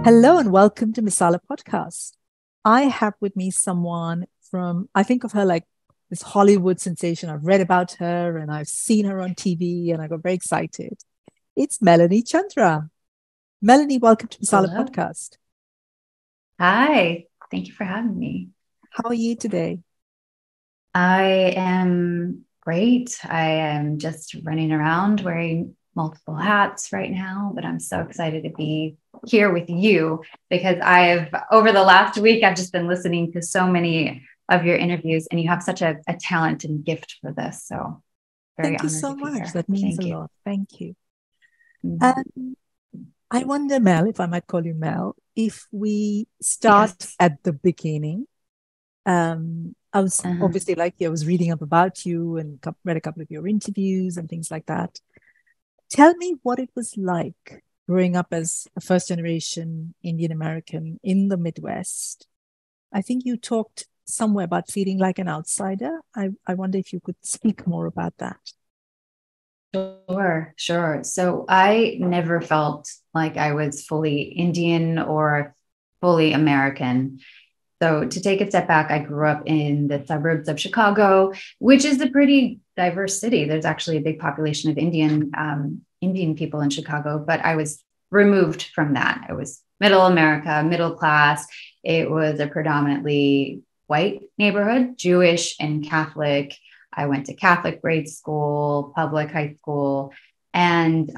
Hello and welcome to Misala Podcast. I have with me someone from, I think of her like this Hollywood sensation. I've read about her and I've seen her on TV and I got very excited. It's Melanie Chandra. Melanie, welcome to Misala Hello. Podcast. Hi. Thank you for having me. How are you today? I am great. I am just running around wearing multiple hats right now, but I'm so excited to be here with you because over the last week, I've just been listening to so many of your interviews and you have such a talent and gift for this. So very Thank you honored so to be much. here. That means a Thank you. lot. Thank you. Mhm. And I wonder, Mel, if I might call you Mel, if we start Yes. at the beginning. I was Uh-huh. obviously like you, I was reading up about you and read a couple of your interviews and things like that. Tell me what it was like growing up as a first generation Indian American in the Midwest. I think you talked somewhere about feeling like an outsider. I wonder if you could speak more about that. Sure. So I never felt like I was fully Indian or fully American. So to take a step back, I grew up in the suburbs of Chicago, which is a pretty diverse city. There's actually a big population of Indian people in Chicago, but I was removed from that. It was middle America, middle class. It was a predominantly white neighborhood, Jewish and Catholic. I went to Catholic grade school, public high school, and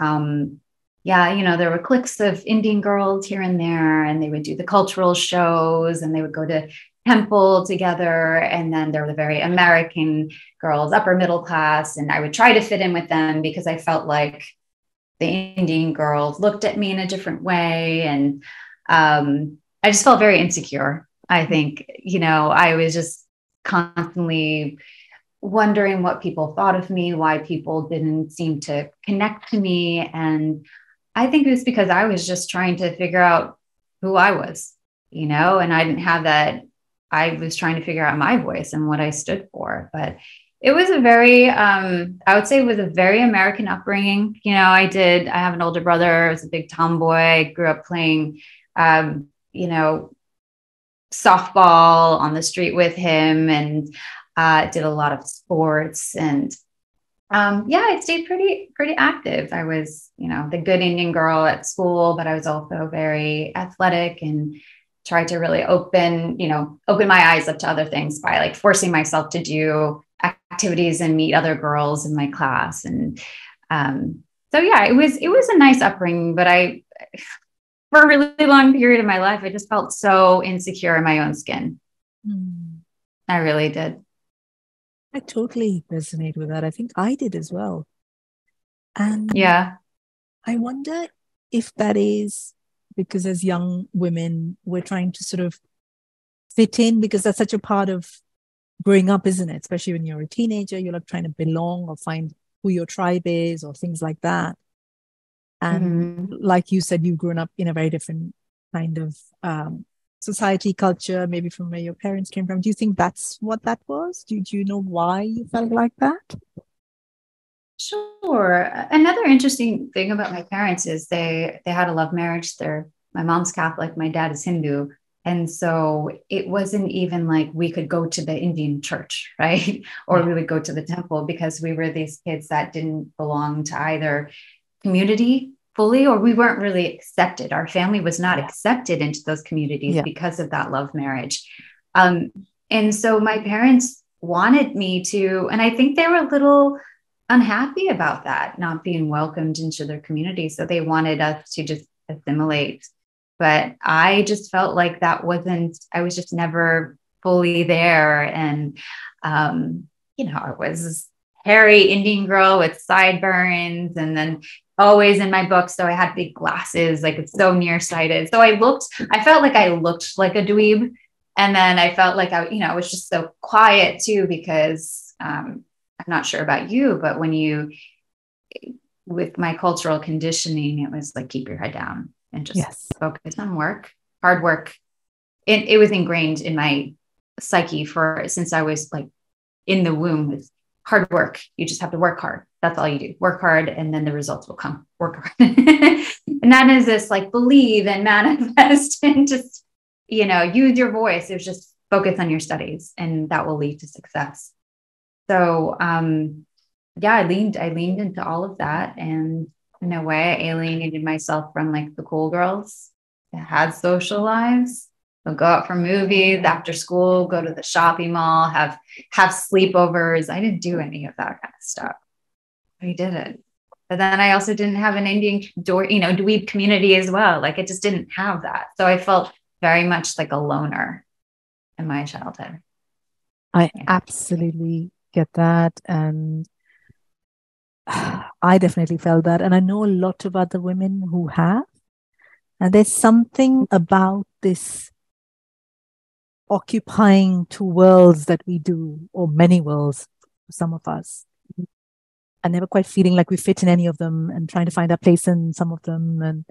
yeah, there were cliques of Indian girls here and there, and they would do the cultural shows and they would go to temple together. And then there were the very American girls, upper middle class. And I would try to fit in with them because I felt like the Indian girls looked at me in a different way. And I just felt very insecure. I think, I was just constantly wondering what people thought of me, why people didn't seem to connect to me. And I think it was because I was just trying to figure out who I was, and I didn't have that. I was trying to figure out my voice and what I stood for. But it was I would say it was a very American upbringing. I have an older brother. I was a big tomboy. I grew up playing, um, you know, softball on the street with him and did a lot of sports and yeah, I stayed pretty active. I was, the good Indian girl at school, but I was also very athletic and tried to really open my eyes up to other things by like forcing myself to do activities and meet other girls in my class. And so yeah, it was a nice upbringing, but for a really long period of my life, I just felt so insecure in my own skin. Hmm. I really did. I totally resonate with that. I think I did as well. And Yeah. I wonder if that is because as young women, we're trying to sort of fit in because that's such a part of growing up, isn't it? Especially when you're a teenager, you're like trying to belong or find who your tribe is or things like that. And Mhm. like you said, you've grown up in a very different kind of society, culture, maybe from where your parents came from. Do you think that's what that was? Do you know why you felt like that? Sure. Another interesting thing about my parents is they had a love marriage. My mom's Catholic, my dad is Hindu. And so it wasn't even like we could go to the Indian church, right? Or Yeah. we would go to the temple because we were these kids that didn't belong to either community fully, or we weren't really accepted. Our family was not Yeah. accepted into those communities Yeah. because of that love marriage. Um, and so my parents wanted me to, and I think they were a little unhappy about that, not being welcomed into their community. So they wanted us to just assimilate. But I just felt like I was just never fully there. And, I was this hairy Indian girl with sideburns and then always in my book. So I had big glasses, like it's so nearsighted. So I felt like I looked like a dweeb. And then I felt like I was just so quiet too, because I'm not sure about you, but with my cultural conditioning, it was like, keep your head down and just Yes. focus on work, hard work. It was ingrained in my psyche since I was like in the womb with hard work. You just have to work hard. That's all you do. Work hard and then the results will come. Work hard. none is this like believe and manifest and just, use your voice. It was just focus on your studies and that will lead to success. So, I leaned into all of that. And in a way, I alienated myself from like the cool girls that had social lives. They'll go out for movies after school, go to the shopping mall, have sleepovers. I didn't do any of that kind of stuff. I didn't. But then I also didn't have an Indian dweeb community as well. Like I just didn't have that. So I felt very much like a loner in my childhood. I absolutely get that. And I definitely felt that. And I know a lot of other women who have. And there's something about this occupying two worlds that we do, or many worlds for some of us, and never quite feeling like we fit in any of them and trying to find our place in some of them. And,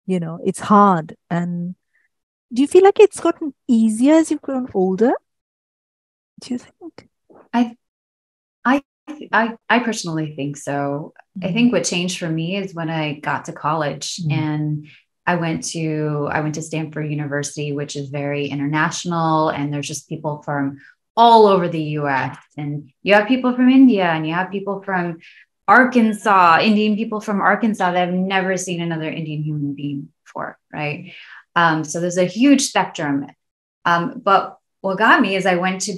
it's hard. And do you feel like it's gotten easier as you've grown older? Do you think? I personally think so. I think what changed for me is when I got to college and I went to Stanford University, which is very international. And there's just people from all over the US. And you have people from India and you have people from Arkansas, Indian people from Arkansas that have never seen another Indian human being before, right? So there's a huge spectrum. But what got me is I went to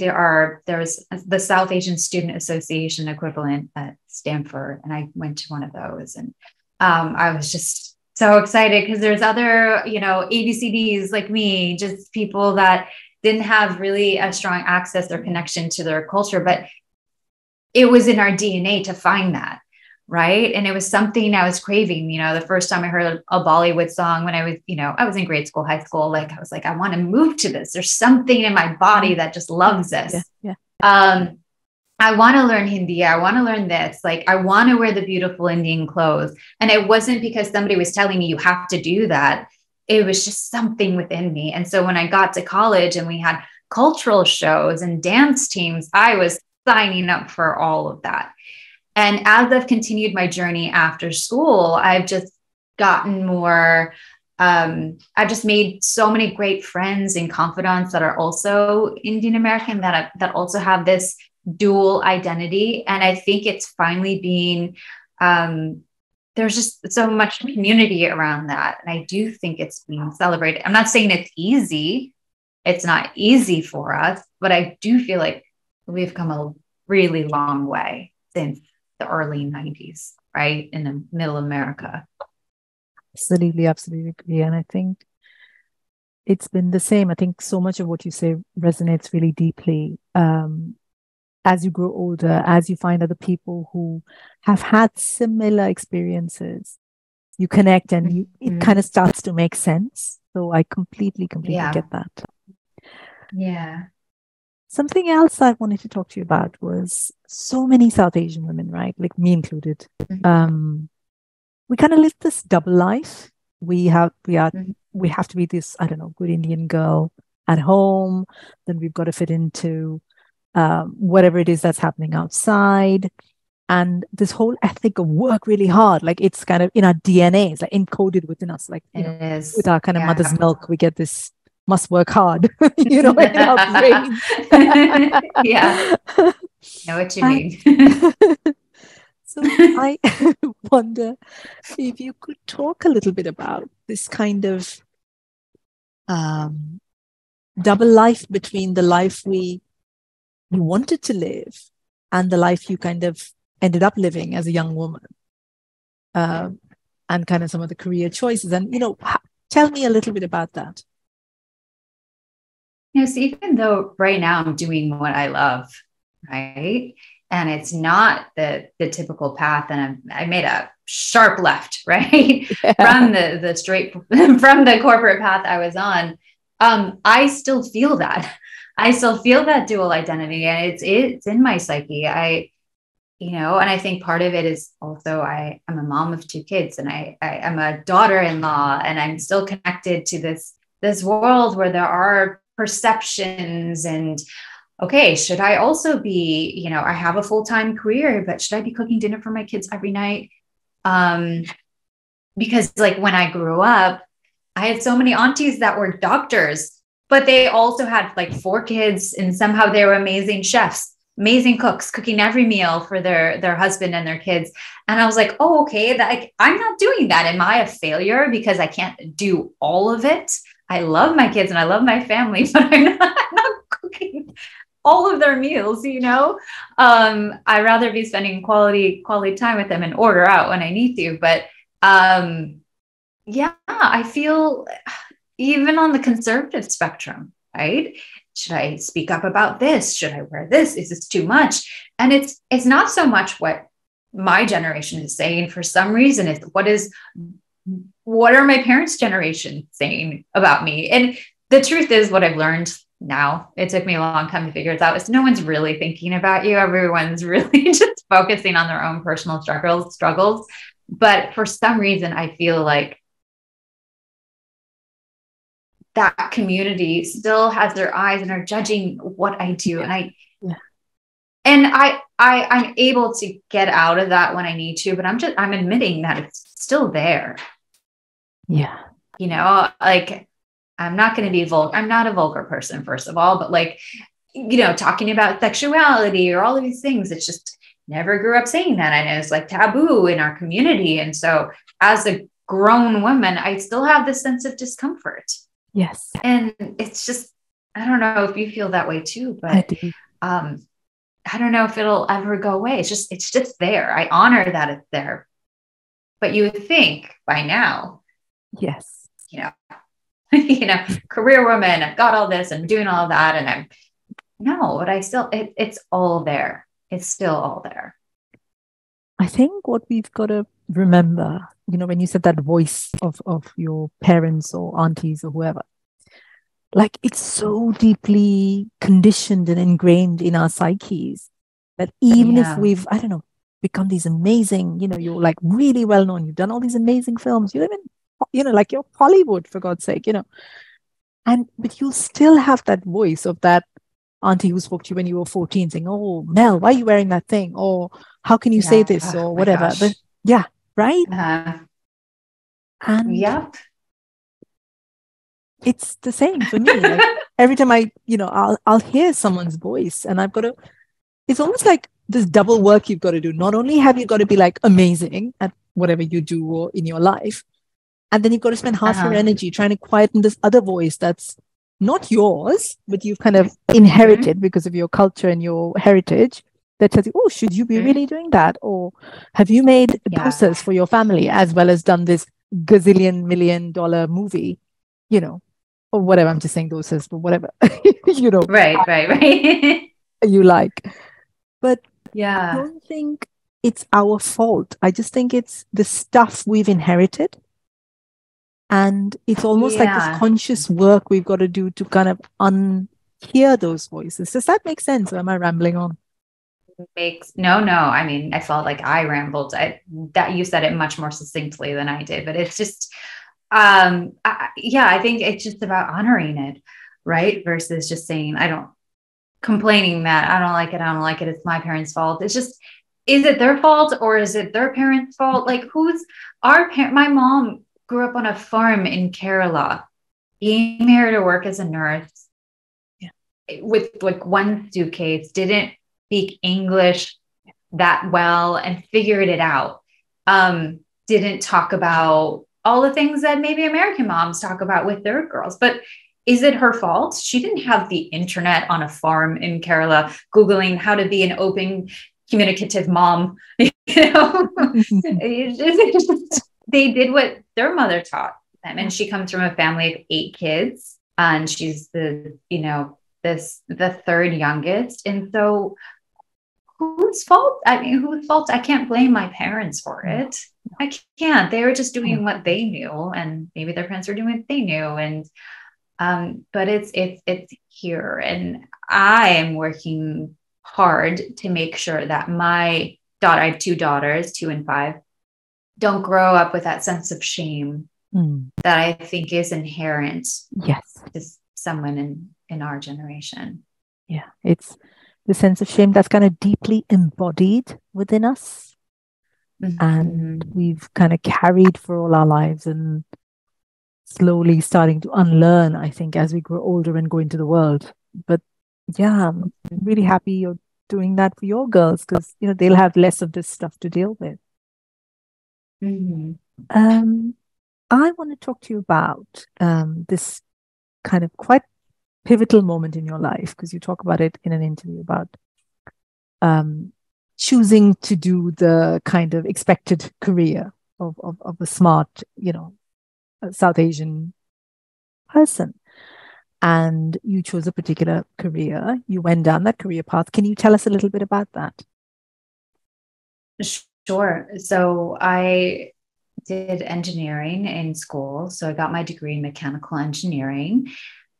there's the South Asian Student Association equivalent at Stanford, and I went to one of those, and I was just so excited because there's other, ABCDs like me, just people that didn't have really a strong access or connection to their culture, but it was in our DNA to find that. Right. And it was something I was craving. The first time I heard a Bollywood song when I was in grade school, high school, like I was like, I want to move to this. There's something in my body that just loves this. Yeah. I want to learn Hindi. I want to learn this. Like, I want to wear the beautiful Indian clothes. And it wasn't because somebody was telling me you have to do that. It was just something within me. And so when I got to college and we had cultural shows and dance teams, I was signing up for all of that. And as I've continued my journey after school, I've just gotten more, I've just made so many great friends and confidants that are also Indian American that also have this dual identity. And I think it's finally being, there's just so much community around that. And I do think it's being celebrated. I'm not saying it's easy. It's not easy for us, but I do feel like we've come a really long way since the early 90s, right? In the middle America. Absolutely agree. And I think it's been the same. I think so much of what you say resonates really deeply. As you grow older, as you find other people who have had similar experiences, you connect and it kind of starts to make sense. So I completely get that. Yeah. Something else I wanted to talk to you about was so many South Asian women, right? Like me included. We kind of live this double life. We have to be this, I don't know, good Indian girl at home. Then we've got to fit into whatever it is that's happening outside. And this whole ethic of work really hard, like it's kind of in our DNA, it's like encoded within us. Like, with our kind of mother's milk, we get this must work hard, in our brains. Yeah. Know what you mean. So I wonder if you could talk a little bit about this kind of double life between the life you wanted to live and the life you kind of ended up living as a young woman, and kind of some of the career choices. And, tell me a little bit about that. So even though right now I'm doing what I love, right? And it's not the typical path. And I made a sharp left, right? Yeah. From the straight, from the corporate path I was on. I still feel that. I still feel that dual identity, and it's in my psyche. And I think part of it is also I'm a mom of 2 kids, and I'm a daughter-in-law, and I'm still connected to this world where there are perceptions and, okay, should I also be, I have a full-time career, but should I be cooking dinner for my kids every night? because like when I grew up, I had so many aunties that were doctors, but they also had like 4 kids, and somehow they were amazing chefs, amazing cooks, cooking every meal for their husband and their kids. And I was like, oh, okay, that like, I'm not doing that. Am I a failure because I can't do all of it? I love my kids and I love my family, but I'm not cooking all of their meals, you know? I'd rather be spending quality time with them and order out when I need to. But yeah, I feel even on the conservative spectrum, right? Should I speak up about this? Should I wear this? Is this too much? And it's not so much what my generation is saying. For some reason, it's what are my parents' generation saying about me? And the truth is, what I've learned now, it took me a long time to figure it out, is no one's really thinking about you. Everyone's really just focusing on their own personal struggles. But for some reason, I feel like that community still has their eyes and are judging what I do. And I'm able to get out of that when I need to, but I'm admitting that it's still there. Yeah. You know, like I'm not going to be vulgar. I'm not a vulgar person, first of all, but like, you know, talking about sexuality or all of these things, it's just never grew up saying that. I know it's like taboo in our community. And so as a grown woman, I still have this sense of discomfort. Yes. And it's just, I don't know if you feel that way too, but I do. I don't know if it'll ever go away. It's just there. I honor that it's there. But you would think by now, yes, you know, career woman, I've got all this and doing all of that. And but I still, it's all there. It's still all there. I think what we've got to remember, you know, when you said that voice of your parents or aunties or whoever, like it's so deeply conditioned and ingrained in our psyches that even if we've, I don't know, become these amazing, you know, you're like really well known, you've done all these amazing films, you live in, you know, like you're Hollywood, for God's sake, you know, but you still have that voice of that auntie who spoke to you when you were 14 saying, oh, Mel, why are you wearing that thing? Or how can you say this or whatever? But yeah, right? And it's the same for me. Like every time I'll hear someone's voice and I've got to, it's almost like this double work you've got to do. Not only have you got to be like amazing at whatever you do or in your life, and then you've got to spend half your energy trying to quieten this other voice that's not yours, but you've kind of inherited because of your culture and your heritage that tells you, oh, should you be really doing that? Or have you made dosas for your family as well as done this gazillion $1 million movie, you know, or whatever. I'm just saying dosas, but whatever, you know. Right. You like. But I don't think it's our fault. I just think it's the stuff we've inherited. And it's almost like this conscious work we've got to do to kind of unhear those voices. Does that make sense? Or am I rambling on? No. I mean, I felt like I rambled. That you said it much more succinctly than I did, but it's just, I think it's just about honoring it, right? Versus just saying, complaining that I don't like it. It's my parents' fault. It's just, is it their fault or is it their parents' fault? Like my mom grew up on a farm in Kerala, came here to work as a nurse with like one suitcase, didn't speak English that well and figured it out. Didn't talk about all the things that maybe American moms talk about with their girls, but is it her fault? She didn't have the internet on a farm in Kerala, Googling how to be an open, communicative mom. You know, they did what their mother taught them. And she comes from a family of 8 kids and she's the third youngest. And so whose fault? I can't blame my parents for it. I can't. They were just doing what they knew and maybe their parents were doing what they knew. And, but it's here. And I am working hard to make sure that I have 2 daughters, 2 and 5, don't grow up with that sense of shame that I think is inherent to someone in our generation. Yeah, it's the sense of shame that's kind of deeply embodied within us. and Mm-hmm. we've kind of carried for all our lives and slowly starting to unlearn, I think, as we grow older and go into the world. But yeah, I'm really happy you're doing that for your girls because, they'll have less of this stuff to deal with. Mm-hmm. Um, I want to talk to you about this kind of quite pivotal moment in your life because you talk about it in an interview about um, choosing to do the kind of expected career of a smart, South Asian person. And you chose a particular career. You went down that career path. Can you tell us a little bit about that? Sure. So I did engineering in school. So I got my degree in mechanical engineering.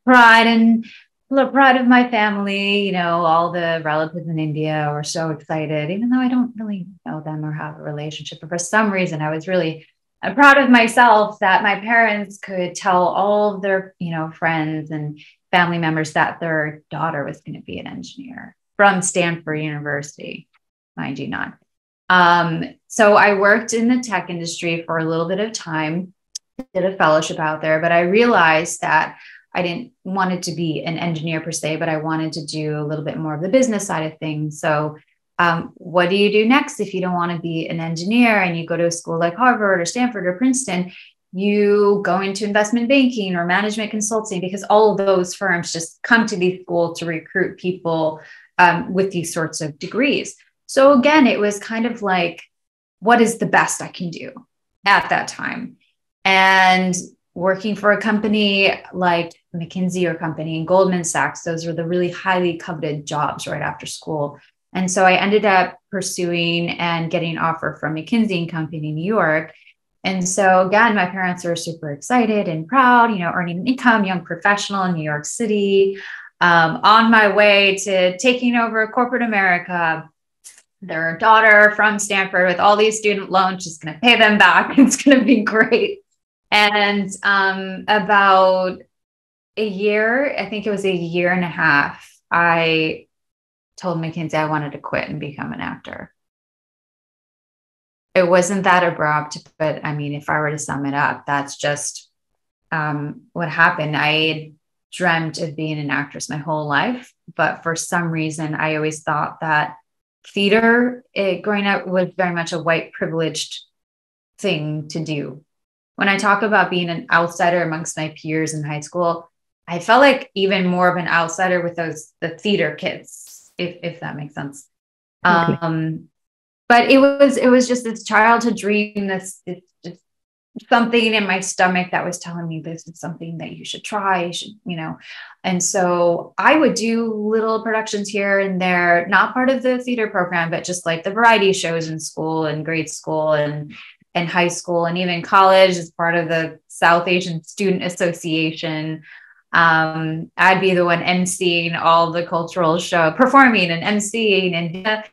Pride of my family, all the relatives in India were so excited, even though I don't really know them or have a relationship. But for some reason, I was really proud of myself that my parents could tell all of their, friends and family members that their daughter was going to be an engineer from Stanford University, mind you not. So I worked in the tech industry for a little bit of time, did a fellowship out there, but I realized that I didn't want it to be an engineer per se, but I wanted to do a little bit more of the business side of things. So what do you do next if you don't want to be an engineer and you go to a school like Harvard or Stanford or Princeton? You go into investment banking or management consulting because all of those firms just come to these schools to recruit people with these sorts of degrees. So again, it was kind of like, what is the best I can do at that time? And working for a company like McKinsey or Company and Goldman Sachs, those were the really highly coveted jobs right after school. And so I ended up pursuing and getting an offer from McKinsey and Company in New York. And so again, my parents were super excited and proud, earning an income, young professional in New York City, on my way to taking over corporate America. Their daughter from Stanford with all these student loans, she's going to pay them back. It's going to be great. And about a year, I think it was a year and a half, I told McKinsey I wanted to quit and become an actor. It wasn't that abrupt, but I mean, if I were to sum it up, that's just what happened. I had dreamt of being an actress my whole life, but for some reason, I always thought that theater, growing up, was very much a white privileged thing to do. When I talk about being an outsider amongst my peers in high school, I felt like even more of an outsider with the theater kids, if that makes sense. Okay. But it was just this childhood dream, this just something in my stomach that was telling me this is something that you should try, And so I would do little productions here and there, not part of the theater program, but just like the variety shows in school and grade school and high school and even college as part of the South Asian Student Association. I'd be the one emceeing all the cultural show, performing and emceeing and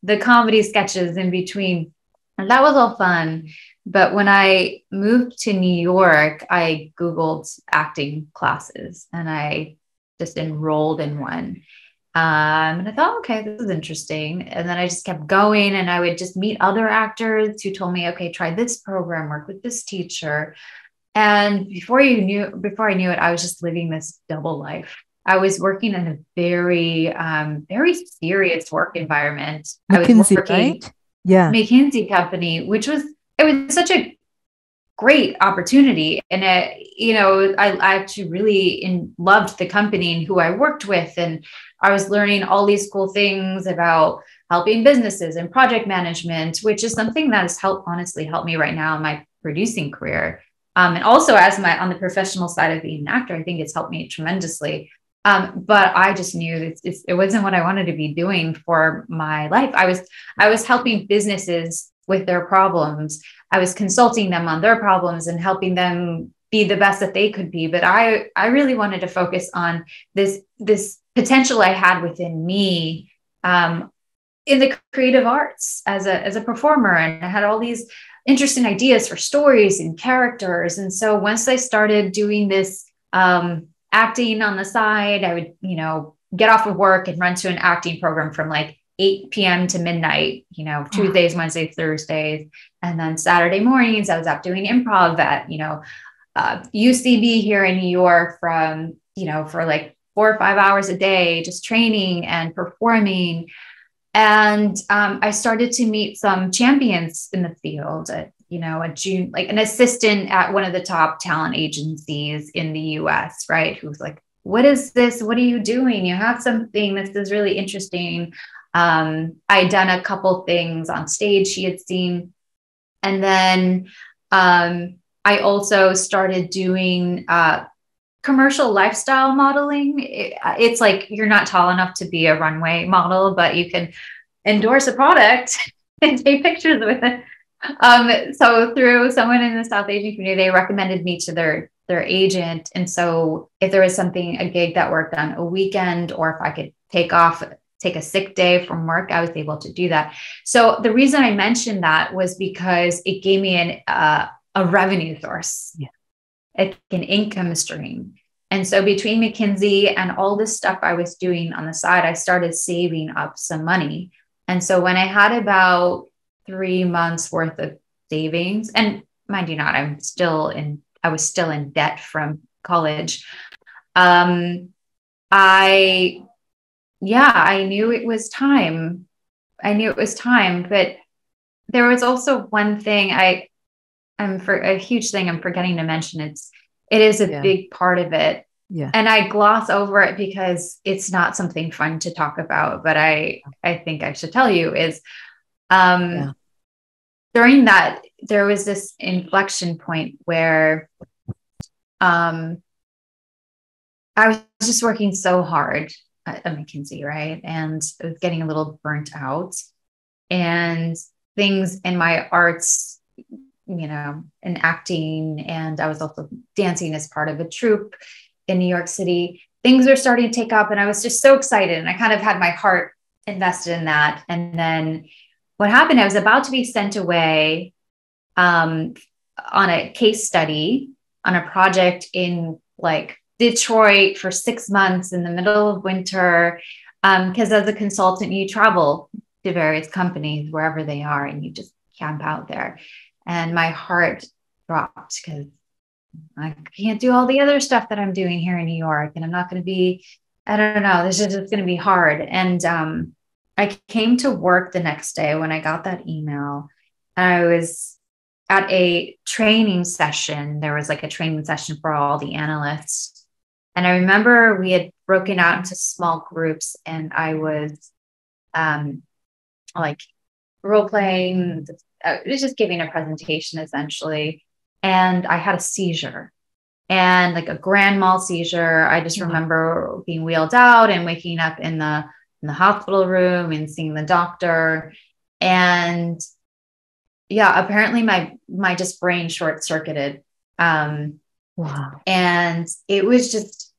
the comedy sketches in between. And that was all fun. But when I moved to New York, I Googled acting classes and I just enrolled in one. And I thought, okay, this is interesting. And then I just kept going and I would just meet other actors who told me, okay, try this program, work with this teacher. And before I knew it, I was just living this double life. I was working in a very, very serious work environment. I was McKinsey, working right? Yeah. McKinsey company, it was such a great opportunity. And I actually really loved the company and who I worked with. And I was learning all these cool things about helping businesses and project management, which is something that has honestly helped me right now in my producing career. And also on the professional side of being an actor, I think it's helped me tremendously. But I just knew that it wasn't what I wanted to be doing for my life. I was helping businesses with their problems. I was consulting them on their problems and helping them be the best that they could be. But I really wanted to focus on this potential I had within me in the creative arts as a performer. And I had all these interesting ideas for stories and characters. And so once I started doing this acting on the side, I would, get off of work and run to an acting program from like 8 p.m. to midnight, Tuesdays, Wednesdays, Thursdays. And then Saturday mornings, I was up doing improv at, UCB here in New York from, for like 4 or 5 hours a day, just training and performing. And I started to meet some champions in the field at, a June, like an assistant at one of the top talent agencies in the US, right? Who's like, what is this? What are you doing? You have something. This is really interesting. I'd done a couple things on stage she had seen. And then I also started doing commercial lifestyle modeling. It's like, you're not tall enough to be a runway model, but you can endorse a product and take pictures with it. So through someone in the South Asian community, they recommended me to their agent. And so if there was a gig that worked on a weekend, or if I could take a sick day from work, I was able to do that. So the reason I mentioned that was because it gave me a revenue source, like an income stream. And so between McKinsey and all this stuff I was doing on the side, I started saving up some money. And so when I had about 3 months worth of savings, and mind you not, I was still in debt from college. I knew it was time. But there was also one thing a huge thing I'm forgetting to mention. It is a big part of it. Yeah. And I gloss over it because it's not something fun to talk about, but I think I should tell you is, during that, there was this inflection point where, I was just working so hard at McKinsey, right? And I was getting a little burnt out, and things in my arts, and acting. And I was also dancing as part of a troupe in New York City. Things were starting to take up, and I was just so excited. And I kind of had my heart invested in that. And then what happened, I was about to be sent away on a case study on a project in like Detroit for 6 months in the middle of winter. Because as a consultant, you travel to various companies wherever they are, and you just camp out there. And my heart dropped because I can't do all the other stuff that I'm doing here in New York. And I'm not going to be, I don't know, this is just going to be hard. And I came to work the next day when I got that email. I was at a training session. There was like a training session for all the analysts. And I remember we had broken out into small groups, and I was like role playing. I was just giving a presentation essentially. And I had a seizure, and like a grand mal seizure. I just remember being wheeled out and waking up in the hospital room and seeing the doctor. And apparently my just brain short circuited. Wow. And it was just,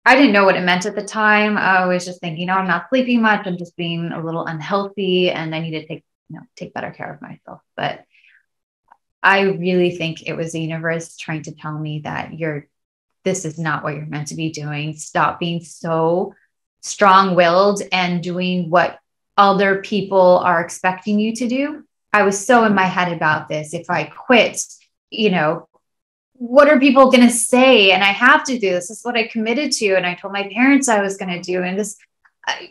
I didn't know what it meant at the time. I was just thinking, I'm not sleeping much. I'm just being a little unhealthy, and I need to take better care of myself. But I really think it was the universe trying to tell me that this is not what you're meant to be doing. Stop being so strong-willed and doing what other people are expecting you to do. I was so in my head about this. If I quit, what are people going to say? And I have to do this. This is what I committed to. And I told my parents I was going to do. And this,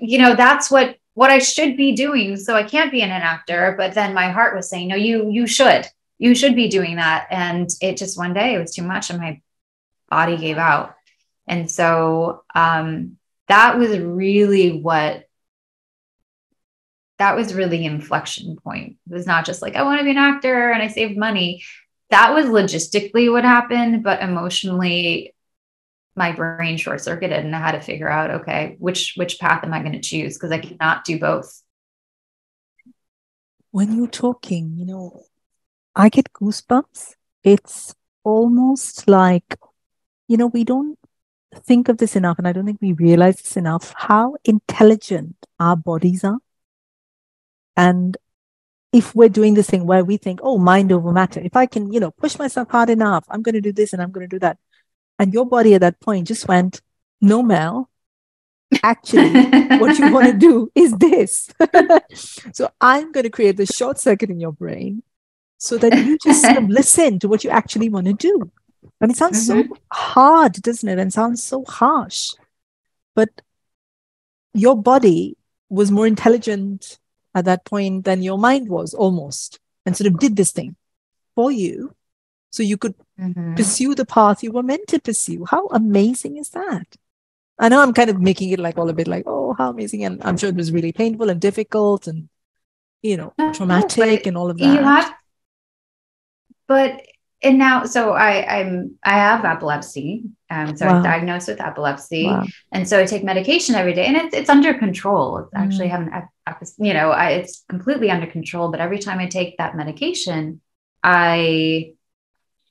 that's what I should be doing. So I can't be an actor. But then my heart was saying, no, you should be doing that. And it just, one day it was too much and my body gave out. And so, that was really the inflection point. It was not just like, I want to be an actor and I saved money. That was logistically what happened, but emotionally my brain short circuited, and I had to figure out, okay, which path am I going to choose? Because I cannot do both. When you're talking, I get goosebumps. It's almost like, we don't think of this enough, and I don't think we realize this enough, how intelligent our bodies are. And if we're doing this thing where we think, mind over matter, if I can, push myself hard enough, I'm going to do this and I'm going to do that. And your body at that point just went, no, Mel, Actually, what you want to do is this. So I'm going to create the short circuit in your brain so that you just sort of listen to what you actually want to do. And it sounds so hard, doesn't it? And sounds so harsh. But your body was more intelligent at that point than your mind was, almost, and sort of did this thing for you so you could pursue the path you were meant to pursue. How amazing is that? I know I'm kind of making it like all a bit like, oh, how amazing. And I'm sure it was really painful and difficult and, traumatic and all of that. You have, but, and now, so I have epilepsy. So I'm diagnosed with epilepsy. Wow. And so I take medication every day, and it's under control. It's actually it's completely under control. But every time I take that medication,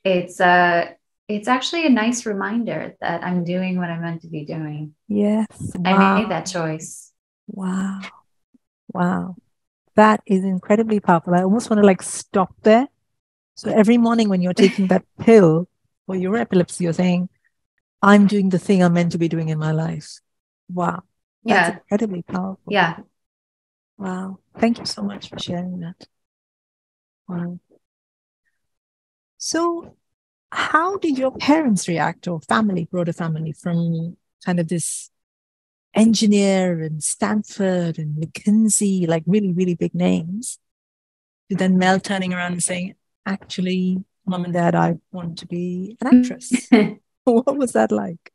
it's actually a nice reminder that I'm doing what I'm meant to be doing. Yes. I made that choice. Wow. That is incredibly powerful. I almost want to like stop there. So every morning when you're taking that pill for your epilepsy, you're saying, I'm doing the thing I'm meant to be doing in my life. Wow. That's incredibly powerful. Yeah. Wow. Thank you so much for sharing that. Wow. So how did your parents react, or broader family, from kind of this engineer and Stanford and McKinsey, like really, really big names, to then Mel turning around and saying, actually, Mom and Dad, I want to be an actress? What was that like?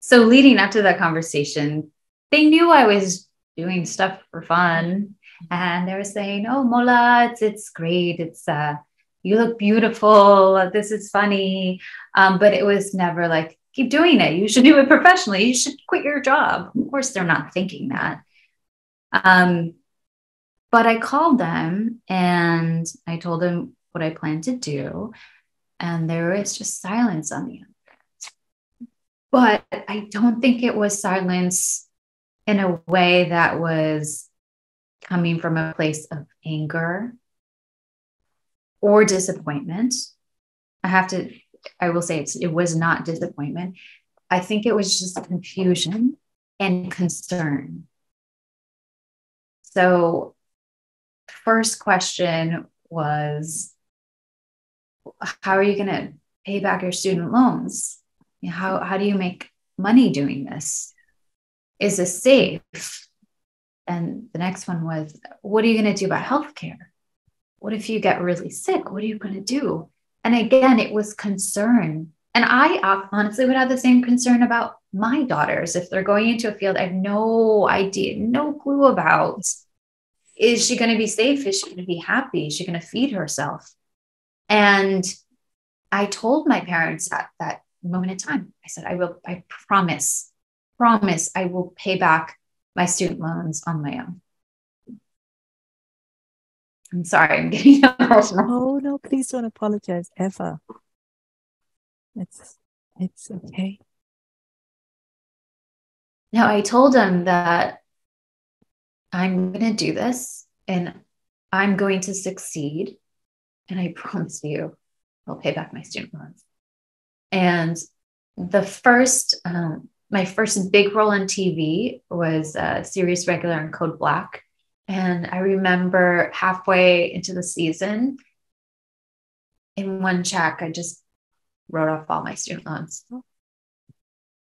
So leading up to that conversation, they knew I was doing stuff for fun. And they were saying, oh, Mola, it's great. It's you look beautiful. This is funny. But it was never like, keep doing it. You should do it professionally. You should quit your job. Of course, they're not thinking that. But I called them and I told them what I planned to do. And there was just silence on the end. But I don't think it was silence in a way that was coming from a place of anger or disappointment. I will say it was not disappointment. I think it was just confusion and concern. So first question was, how are you going to pay back your student loans? How do you make money doing this? Is this safe? And the next one was, what are you going to do about healthcare? What if you get really sick? What are you going to do? And again, it was concern. And I honestly would have the same concern about my daughters. If they're going into a field I have no idea, no clue about, is she going to be safe? Is she going to be happy? Is she going to feed herself? And I told my parents at that moment in time, I said, I promise, I will pay back my student loans on my own. I'm sorry, I'm getting emotional. Oh, no, please don't apologize ever. It's okay. Now, I told them that I'm going to do this and I'm going to succeed. And I promise you, I'll pay back my student loans. And my first big role on TV was Series Regular and Code Black. And I remember halfway into the season, in one check, I just wrote off all my student loans.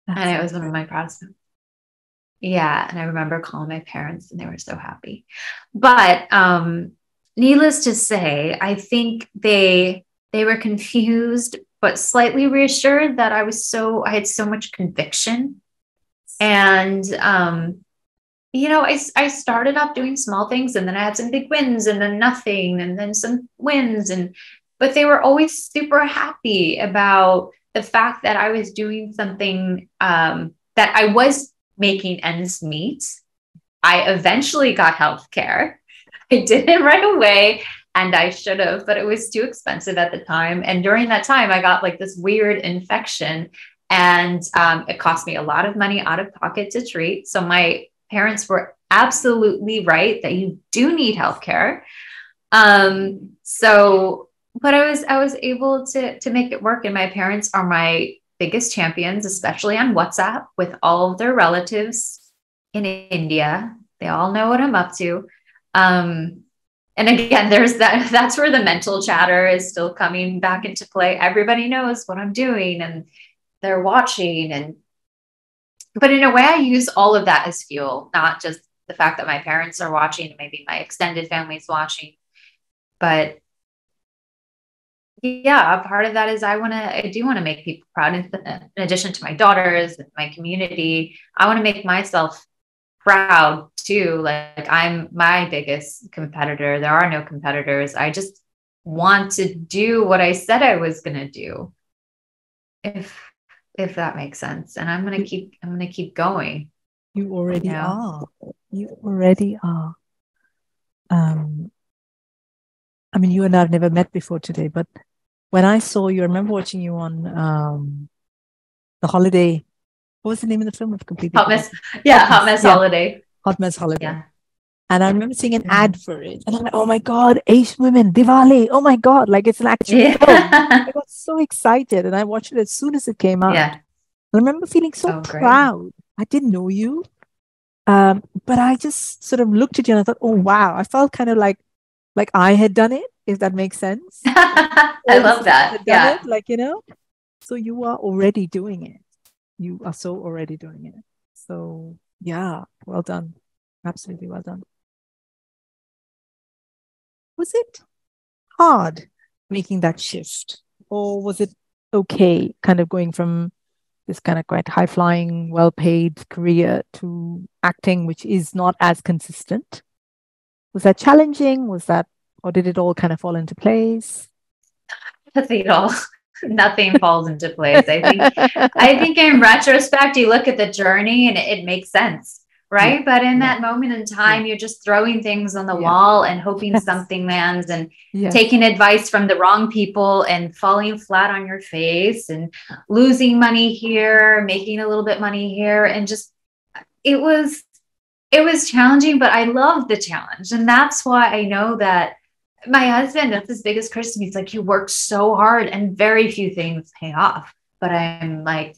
And it was one of my proudest moments. Yeah. And I remember calling my parents and they were so happy. But needless to say, I think they were confused, but slightly reassured that I had so much conviction. And, I started off doing small things, and then I had some big wins, and then nothing, and then some wins. But they were always super happy about the fact that I was doing something, that I was making ends meet. I eventually got healthcare. I did it right away, and I should have, but it was too expensive at the time. And during that time, I got like this weird infection, and it cost me a lot of money out of pocket to treat. So my parents were absolutely right that you do need healthcare. But I was able to make it work. And my parents are my biggest champions, especially on WhatsApp with all of their relatives in India. They all know what I'm up to. And again, there's that's where the mental chatter is still coming back into play. Everybody knows what I'm doing and they're watching. But in a way, I use all of that as fuel, not just the fact that my parents are watching, and maybe my extended family's watching. But yeah, a part of that is I do want to make people proud. In addition to my daughters and my community, I want to make myself proud too. Like I'm my biggest competitor. There are no competitors. I just want to do what I said I was going to do. If that makes sense. And I'm going to keep going. You already are. You already are. I mean, you and I have never met before today, but when I saw you, I remember watching you on The Holiday. What was the name of the film? I've completely Hot Mess. Yeah, Hot Mess Holiday. Hot Mess Holiday. Yeah. And I remember seeing an ad for it. And I'm like, oh my God, Asian women, Diwali. Oh my God, like it's an actual film. I got so excited. And I watched it as soon as it came out. Yeah. I remember feeling so proud. I didn't know you. But I just sort of looked at you and I thought, oh, wow. I felt kind of like I had done it, if that makes sense. I love that. Yeah. It, like, so you are already doing it. You are so already doing it. So yeah, well done. Absolutely well done. Was it hard making that shift? Or was it okay kind of going from this kind of quite high-flying, well-paid career to acting, which is not as consistent? Was that challenging? Or did it all kind of fall into place? Nothing falls into place. I think in retrospect, you look at the journey and it makes sense, right? Yeah. But in that moment in time, you're just throwing things on the wall and hoping something lands, and taking advice from the wrong people and falling flat on your face and losing money here, making a little bit money here. And just, it was challenging, but I love the challenge. And that's why I know that my husband, that's his biggest criticism. He's like, you work so hard and very few things pay off. But I'm like,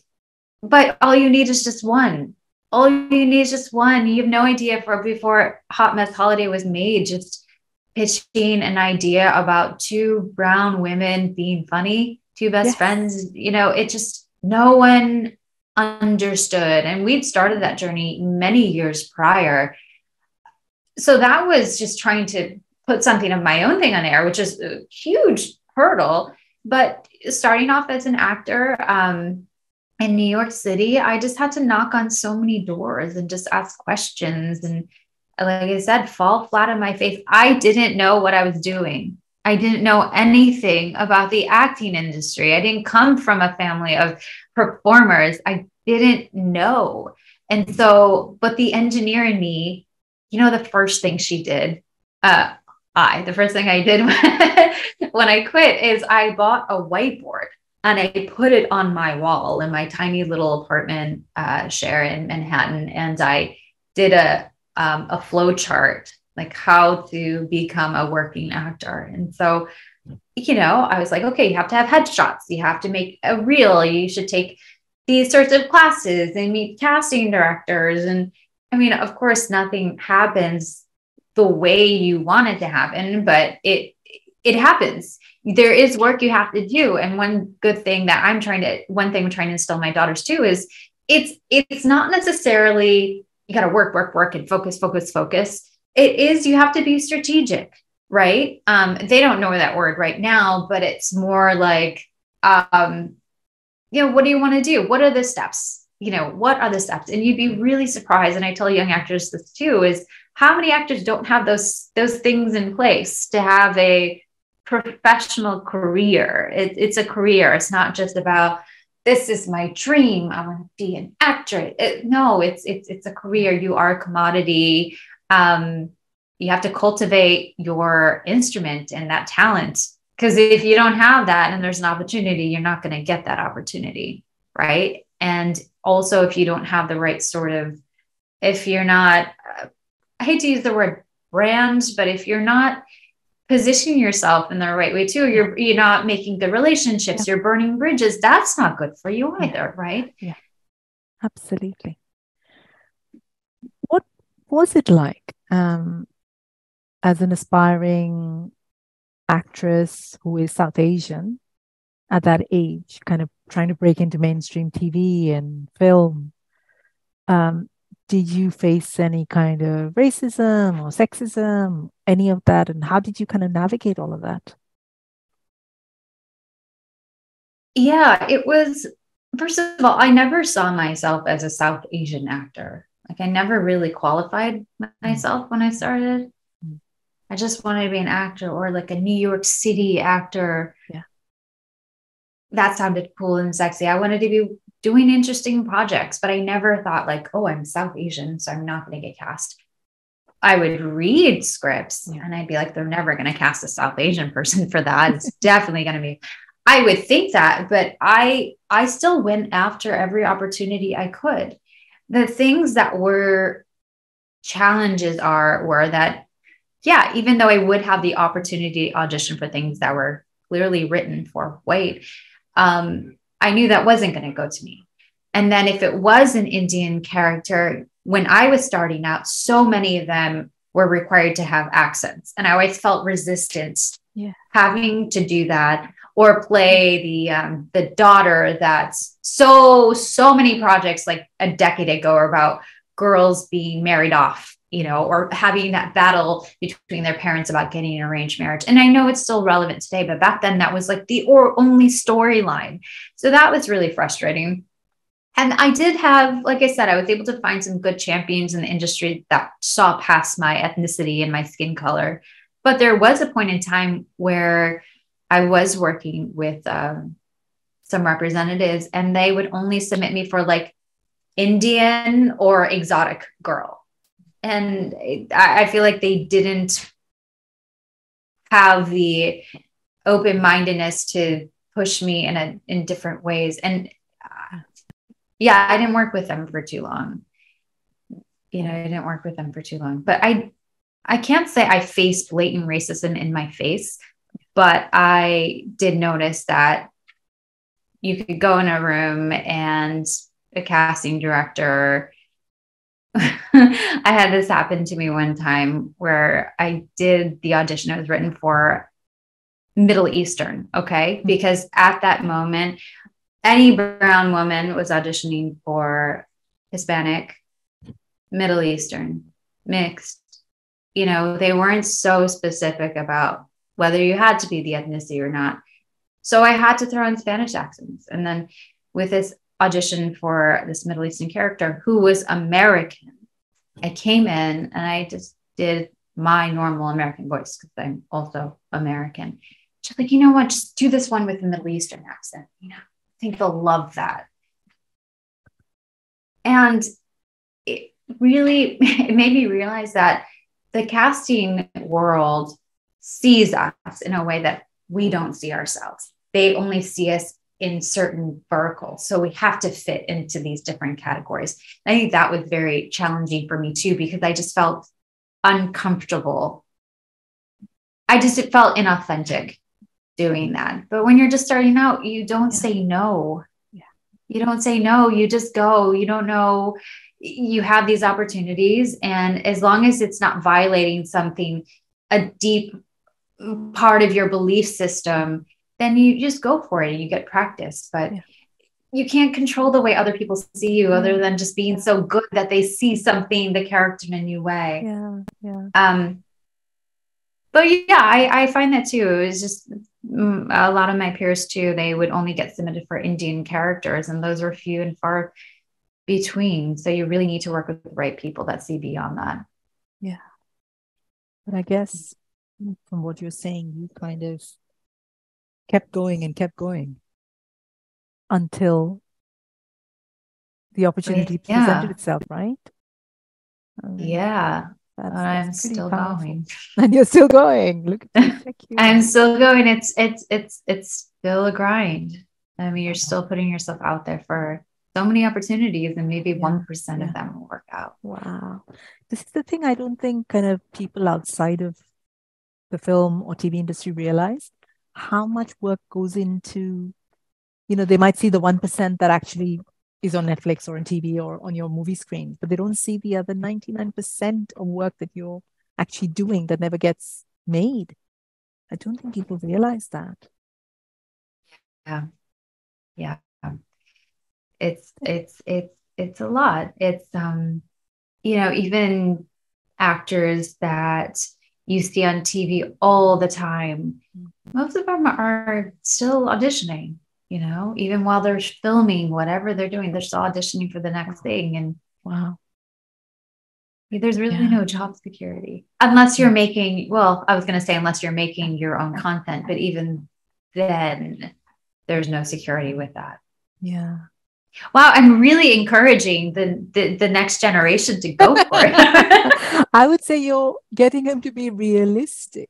but all you need is just one. All you need is just one. You have no idea. Before Hot Mess Holiday was made, just pitching an idea about two brown women being funny, two best friends, it just, no one understood. And we'd started that journey many years prior. So that was just trying to put something of my own thing on air, which is a huge hurdle. But starting off as an actor in New York City, I just had to knock on so many doors and just ask questions. And like I said, fall flat on my face. I didn't know what I was doing. I didn't know anything about the acting industry. I didn't come from a family of performers. I didn't know. And so, but the engineer in me, the first thing she did, the first thing I did when I quit is I bought a whiteboard and I put it on my wall in my tiny little apartment share in Manhattan. And I did a flow chart, like how to become a working actor. And so, I was like, okay, you have to have headshots. You have to make a reel. You should take these sorts of classes and meet casting directors. And I mean, of course, nothing happens the way you want it to happen, but it happens. There is work you have to do. And one thing I'm trying to instill my daughters too is it's not necessarily you got to work and focus. It is, you have to be strategic, right? They don't know that word right now, but it's more like, what do you want to do? What are the steps? What are the steps? And you'd be really surprised. And I tell young actors this too, is how many actors don't have those things in place to have a professional career. It's a career. It's not just about, this is my dream, I want to be an actor. No, it's a career. You are a commodity. You have to cultivate your instrument and that talent. Because if you don't have that and there's an opportunity, you're not going to get that opportunity, right? And also, if you don't have the right if you're not, I hate to use the word brand, but if you're not position yourself in the right way too. You're not making good relationships. You're burning bridges. That's not good for you either, right? Yeah, absolutely. What was it like as an aspiring actress who is South Asian at that age, kind of trying to break into mainstream TV and film? Did you face any kind of racism or sexism, any of that? And how did you kind of navigate all of that? Yeah, it was, first of all, I never saw myself as a South Asian actor. Like I never really qualified myself when I started. Mm. I just wanted to be an actor or like a New York City actor. Yeah. That sounded cool and sexy. I wanted to be doing interesting projects, but I never thought like, oh, I'm South Asian, so I'm not going to get cast. I would read scripts and I'd be like, they're never going to cast a South Asian person for that. It's definitely going to be, I would think that, but I still went after every opportunity I could. The things that were challenges were that, yeah, even though I would have the opportunity to audition for things that were clearly written for white, I knew that wasn't going to go to me. And then if it was an Indian character, when I was starting out, so many of them were required to have accents. And I always felt resistance having to do that or play the daughter. That's so many projects like a decade ago are about girls being married off, or having that battle between their parents about getting an arranged marriage. And I know it's still relevant today, but back then that was like the only storyline. So that was really frustrating. And I did have, like I said, I was able to find some good champions in the industry that saw past my ethnicity and my skin color. But there was a point in time where I was working with some representatives and they would only submit me for like Indian or exotic girl. And I feel like they didn't have the open-mindedness to push me in different ways. And yeah, I didn't work with them for too long. But I can't say I faced blatant racism in my face, but I did notice that you could go in a room and a casting director. I had this happen to me one time where I did the audition. It was written for Middle Eastern. Okay. Because at that moment, any brown woman was auditioning for Hispanic, Middle Eastern, mixed. They weren't so specific about whether you had to be the ethnicity or not. So I had to throw in Spanish accents. And then with this audition for this Middle Eastern character who was American, I came in and I just did my normal American voice because I'm also American. She's like, you know what? Just do this one with a Middle Eastern accent. I think they'll love that. And it made me realize that the casting world sees us in a way that we don't see ourselves. They only see us in certain verticals. So we have to fit into these different categories. And I think that was very challenging for me too, because I just felt uncomfortable. It felt inauthentic doing that. But when you're just starting out, you don't say no. Yeah. You don't say no. You just go. You don't know. You have these opportunities. And as long as it's not violating something, a deep part of your belief system, then you just go for it and you get practice. But you can't control the way other people see you other than just being so good that they see something, the character in a new way. But yeah, I find that too. It was just a lot of my peers too. They would only get submitted for Indian characters, and those are few and far between. So you really need to work with the right people that see beyond that. Yeah. But I guess from what you're saying, you kind of kept going until the opportunity presented itself, right? I'm still going. And you're still going. Look at you. I'm still going. It's still a grind. I mean, you're still putting yourself out there for so many opportunities, and maybe 1% of them will work out. Wow. This is the thing I don't think kind of people outside of the film or TV industry realize how much work goes into, they might see the 1% that actually is on Netflix or on TV or on your movie screen, but they don't see the other 99% of work that you're actually doing that never gets made. I don't think people realize that. Yeah. Yeah. It's a lot. It's, even actors that you see on TV all the time, most of them are still auditioning, even while they're filming, whatever they're doing, they're still auditioning for the next thing. And wow, there's really no job security unless you're making, well, I was going to say, unless you're making your own content, but even then there's no security with that. Yeah. Wow, I'm really encouraging the next generation to go for it. I would say you're getting them to be realistic.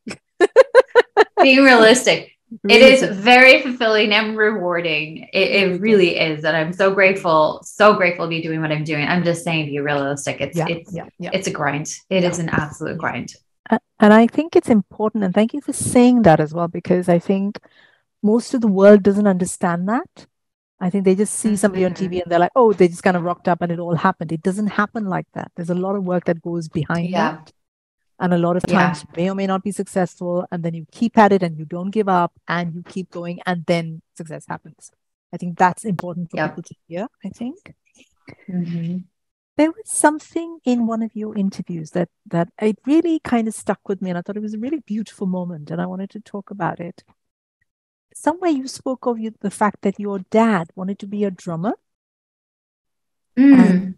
Being realistic. It is very fulfilling and rewarding. It really is. And I'm so grateful to be doing what I'm doing. I'm just saying, be realistic. It's a grind. It is an absolute grind. And I think it's important. And thank you for saying that as well, because I think most of the world doesn't understand that. I think they just see somebody on TV and they're like, oh, they just kind of rocked up and it all happened. It doesn't happen like that. There's a lot of work that goes behind that. And a lot of times you may or may not be successful. And then you keep at it and you don't give up and you keep going and then success happens. I think that's important for people to hear, I think. There was something in one of your interviews that it really kind of stuck with me. And I thought it was a really beautiful moment. And I wanted to talk about it. Somewhere you spoke of the fact that your dad wanted to be a drummer. And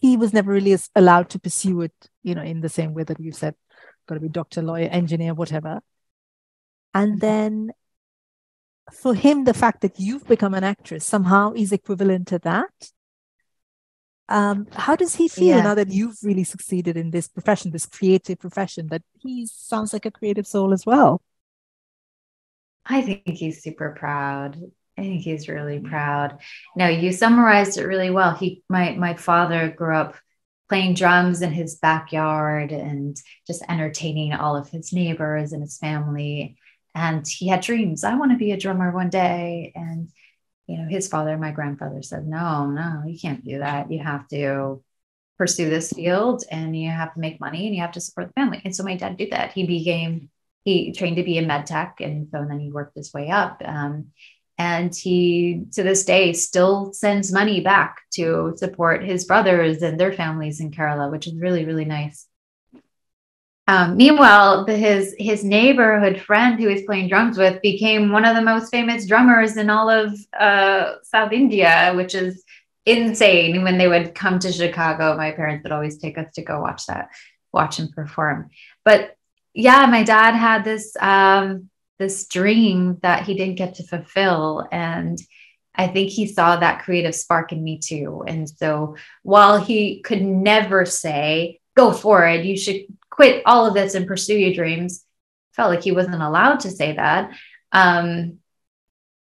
he was never really allowed to pursue it, in the same way that you said, got to be doctor, lawyer, engineer, whatever. And then for him, the fact that you've become an actress somehow is equivalent to that. How does he feel now that you've really succeeded in this profession, this creative profession, that he sounds like a creative soul as well? I think he's super proud. I think he's really proud. No, you summarized it really well. My father grew up playing drums in his backyard and just entertaining all of his neighbors and his family. And he had dreams. I want to be a drummer one day. And, his father, my grandfather, said, no, you can't do that. You have to pursue this field and you have to make money and you have to support the family. And so my dad did that. He trained to be a med tech. And so then he worked his way up. And he, to this day, still sends money back to support his brothers and their families in Kerala, which is really, really nice. Meanwhile, his neighborhood friend who he's playing drums with became one of the most famous drummers in all of South India, which is insane. When they would come to Chicago, my parents would always take us to go watch him perform. But yeah, my dad had this dream that he didn't get to fulfill. And I think he saw that creative spark in me too. And so while he could never say, go for it, you should quit all of this and pursue your dreams, felt like he wasn't allowed to say that.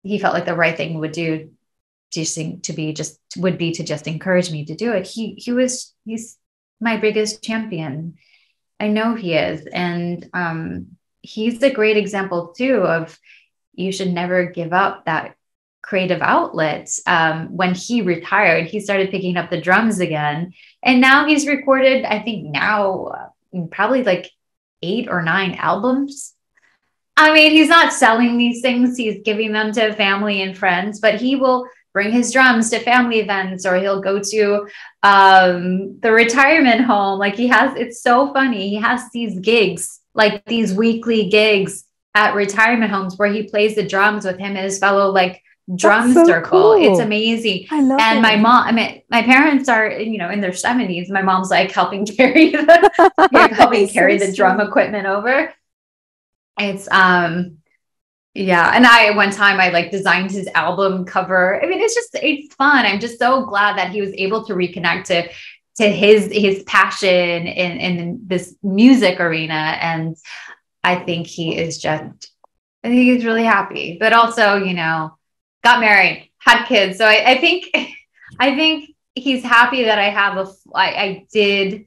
He felt like the right thing would be to just encourage me to do it. He's my biggest champion. I know he is. And he's a great example too of you should never give up that creative outlet. When he retired, he started picking up the drums again. And now he's recorded, I think now probably like 8 or 9 albums. I mean, he's not selling these things. He's giving them to family and friends, but he will bring his drums to family events, or he'll go to the retirement home. Like it's so funny. He has these gigs, like these weekly gigs at retirement homes where he plays the drums with him and his fellow drum circle. Cool. It's amazing. I love and it. My mom, my parents are, in their 70s. My mom's helping carry the drum equipment over. It's, yeah. And one time I designed his album cover. I mean, it's fun. I'm just so glad that he was able to reconnect to his passion in this music arena. And I think he's really happy, but also, got married, had kids. So I think he's happy that I did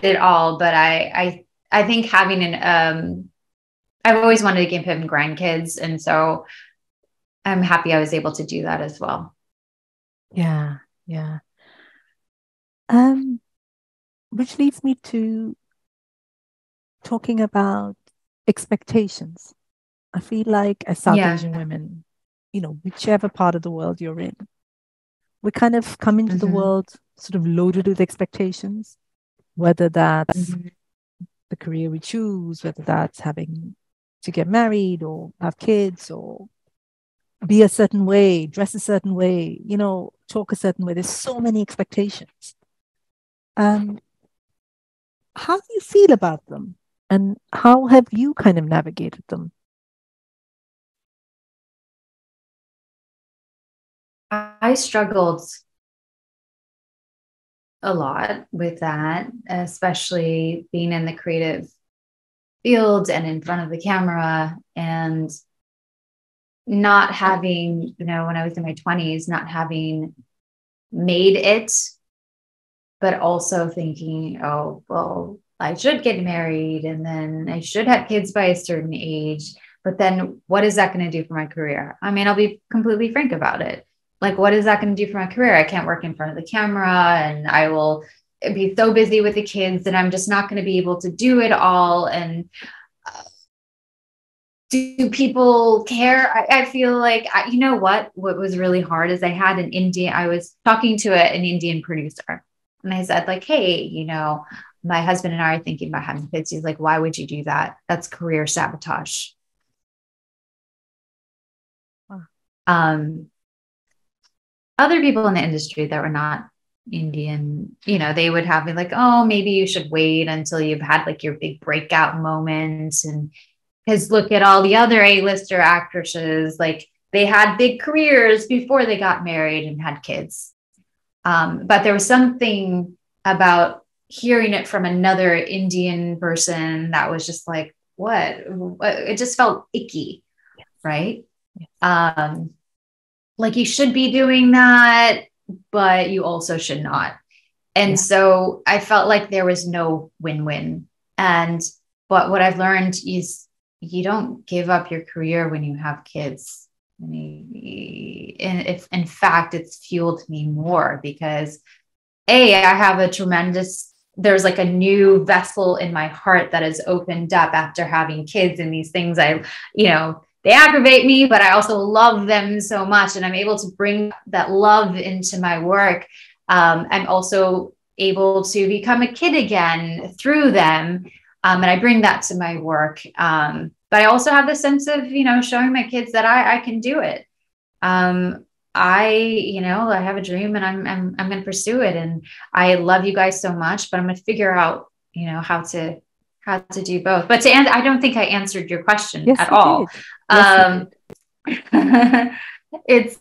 it all, but I I think having I've always wanted to give him grandkids. And so I'm happy I was able to do that as well. Yeah, yeah. Um, which leads me to talking about expectations. I feel like as South Yeah. Asian women, whichever part of the world you're in, we kind of come into the Mm-hmm. world sort of loaded with expectations, whether that's Mm-hmm. the career we choose, whether that's having to get married or have kids or be a certain way, dress a certain way, talk a certain way. There's so many expectations. Um, how do you feel about them? And how have you kind of navigated them? I struggled a lot with that, especially being in the creative field and in front of the camera and not having, when I was in my 20s, not having made it, but also thinking, oh, well, I should get married and then I should have kids by a certain age. But then what is that going to do for my career? I mean, I'll be completely frank about it. Like, what is that going to do for my career? I can't work in front of the camera and I will be so busy with the kids and I'm just not going to be able to do it all. And do people care? I feel like, you know what was really hard is I was talking to an Indian producer and I said like, hey, my husband and I are thinking about having kids. He's like, why would you do that? That's career sabotage. Wow. Other people in the industry that were not Indian, they would have me like, oh, maybe you should wait until you've had like your big breakout moments. And because look at all the other A-lister actresses, like they had big careers before they got married and had kids. But there was something about hearing it from another Indian person that was just like, what? It just felt icky, right? Like you should be doing that, but you also should not. And so I felt like there was no win-win. But what I've learned is you don't give up your career when you have kids. And if in fact it's fueled me more because I have there's like a new vessel in my heart that has opened up after having kids and these things they aggravate me, but I also love them so much. And I'm able to bring that love into my work. I'm also able to become a kid again through them. And I bring that to my work. But I also have the sense of, showing my kids that I can do it. I have a dream and I'm going to pursue it. And I love you guys so much, but I'm going to figure out, how to do both. But I don't think I answered your question Yes, at you all. did. Yes, you did. It's,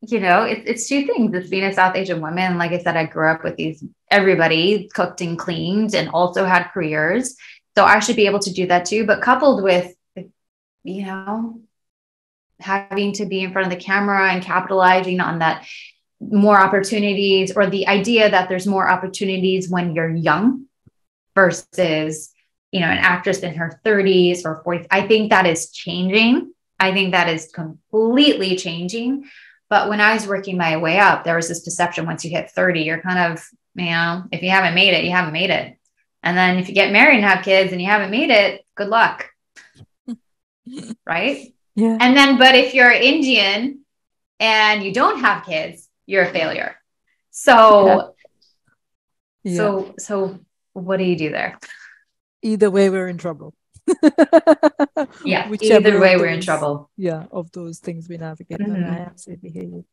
it's two things. It's being a South Asian woman. Like I said, I grew up with everybody cooked and cleaned and also had careers. So I should be able to do that too. But coupled with, having to be in front of the camera and capitalizing on that more opportunities, or the idea that there's more opportunities when you're young versus, an actress in her 30s or 40s. I think that is changing. I think that is completely changing. But when I was working my way up, there was this perception once you hit 30, you're kind of, if you haven't made it, you haven't made it. And then if you get married and have kids and you haven't made it, good luck. Right? Yeah. And then, but if you're Indian and you don't have kids, you're a failure. So, so what do you do there? Either way, we're in trouble. Yeah. Whichever Either way, of we're in those, trouble. of those things we navigate. And I Mm-hmm. absolutely hear you.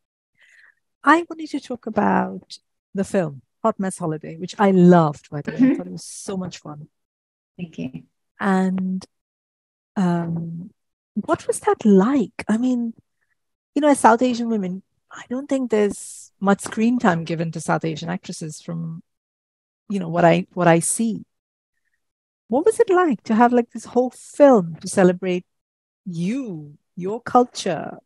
I wanted to talk about the film Hot Mess Holiday, which I loved, by the way. I thought it was so much fun. Thank you. And what was that like? I mean, as South Asian women, I don't think there's much screen time given to South Asian actresses from, what I see. What was it like to have like this whole film to celebrate your culture,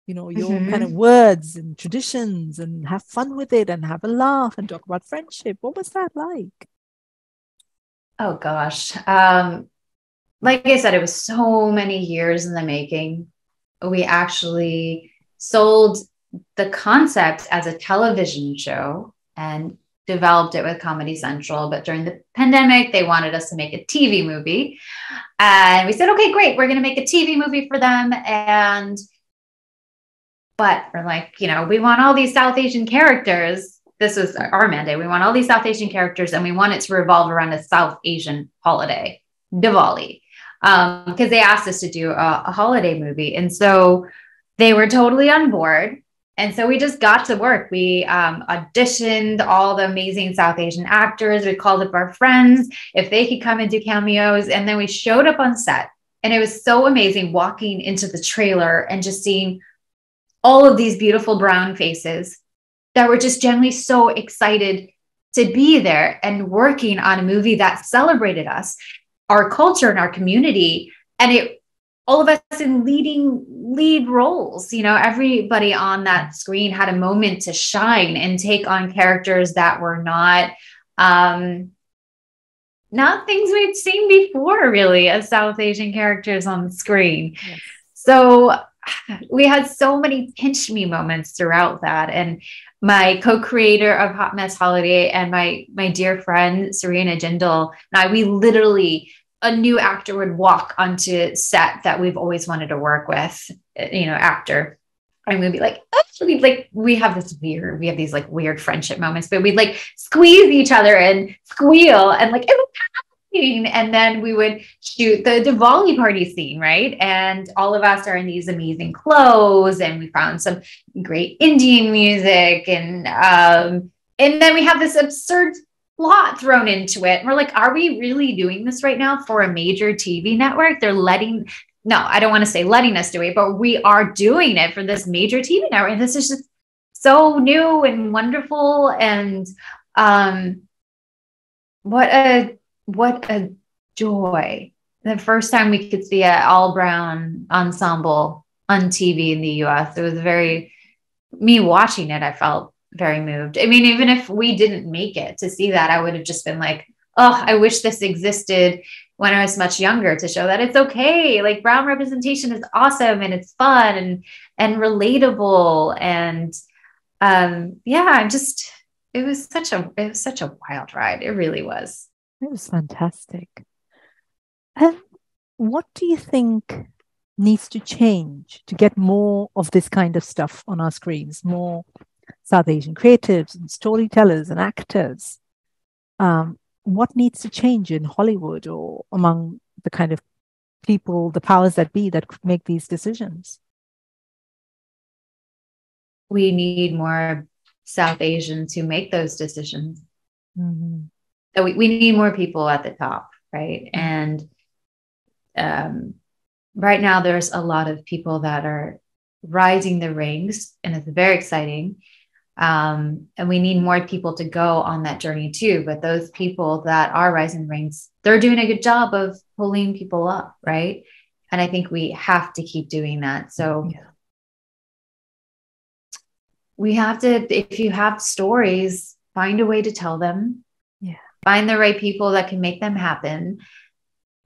your kind of Mm-hmm. words and traditions, and have fun with it and have a laugh and talk about friendship? What was that like? Oh gosh. Like I said, it was so many years in the making. We actually sold the concept as a television show and developed it with Comedy Central. But during the pandemic, they wanted us to make a TV movie. And we said, okay, great. We're going to make a TV movie for them. But we're like, we want all these South Asian characters. This was our mandate. We want all these South Asian characters and we want it to revolve around a South Asian holiday, Diwali. Because they asked us to do a holiday movie. And so they were totally on board. And so we just got to work. We auditioned all the amazing South Asian actors. We called up our friends if they could come and do cameos. And then we showed up on set. And it was so amazing walking into the trailer and just seeing all of these beautiful brown faces that were just generally so excited to be there and working on a movie that celebrated us, our culture and our community. And all of us in lead roles, everybody on that screen had a moment to shine and take on characters that were not things we'd seen before, really, as South Asian characters on the screen. Yes. So we had so many pinch me moments throughout that. And my co-creator of Hot Mess Holiday and my dear friend, Serena Jindal, and we literally, a new actor would walk onto set that we've always wanted to work with, actor. And we'd be like, we have these like weird friendship moments, but we'd like squeeze each other and squeal and like, it was happening. And then we would shoot the Diwali party scene, right? And all of us are in these amazing clothes and we found some great Indian music. And then we have this absurd plot thrown into it. And we're like, are we really doing this right now for a major TV network? No, I don't want to say letting us do it, but we are doing it for this major TV network. And this is just so new and wonderful. And what a joy. The first time we could see an all brown ensemble on TV in the US, it was me watching it, I felt very moved. I mean, even if we didn't make it to see that, I would have just been like, oh, I wish this existed when I was much younger to show that it's okay. Like brown representation is awesome and it's fun and relatable. And it was such a wild ride. It really was. It was fantastic. And what do you think needs to change to get more of this kind of stuff on our screens, more South Asian creatives and storytellers and actors? What needs to change in Hollywood or among the kind of people, the powers that be that make these decisions? We need more South Asians who make those decisions. Mm-hmm. So we need more people at the top, right? And right now there's a lot of people that are rising the ranks, and it's very exciting. And we need more people to go on that journey too. But those people that are rising ranks, they're doing a good job of pulling people up, right? And I think we have to keep doing that. So we have to, if you have stories, find a way to tell them. Yeah. Find the right people that can make them happen.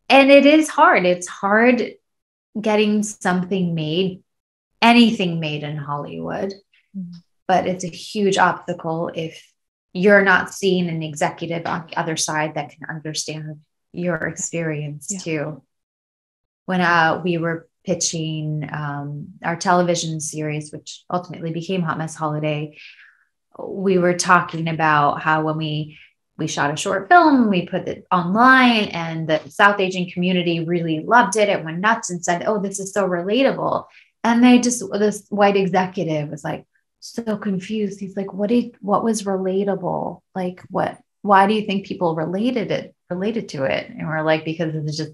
And it is hard. It's hard getting something made, anything made in Hollywood. Mm-hmm. But it's a huge obstacle if you're not seeing an executive on the other side that can understand your experience too. When we were pitching our television series, which ultimately became Hot Mess Holiday, we were talking about how when we shot a short film, we put it online, and the South Asian community really loved it. It went nuts and said, oh, this is so relatable. And this white executive was like, so confused. He's like, what was relatable? Like, why do you think people related to it? And we're like, because it's just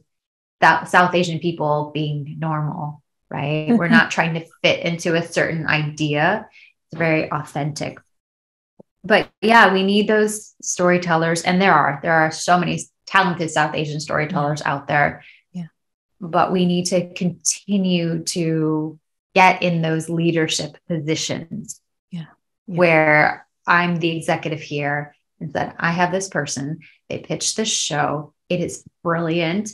that South Asian people being normal, right? We're not trying to fit into a certain idea. It's very authentic. But yeah, we need those storytellers. And there are so many talented South Asian storytellers out there. Yeah. But we need to continue to get in those leadership positions where I'm the executive here, and that I have this person, they pitched this show, it is brilliant,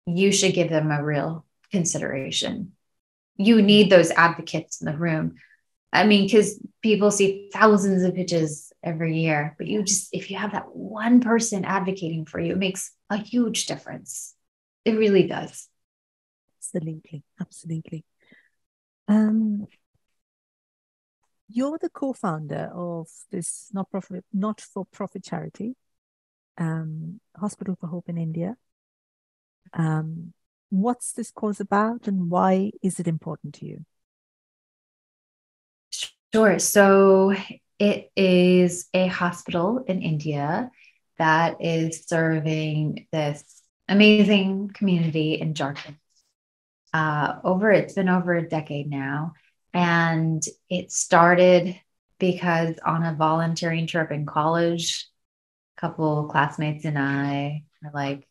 you should give them a real consideration. You need those advocates in the room. I mean, because people see thousands of pitches every year, but if you have that one person advocating for you, it makes a huge difference. It really does. Absolutely. Absolutely. You're the co-founder of this not-for-profit charity, Hospital for Hope in India. What's this cause about, and why is it important to you? Sure. So it is a hospital in India that is serving this amazing community in Jharkhand. It's been over a decade now. And it started because on a volunteering trip in college, a couple of classmates and I were like,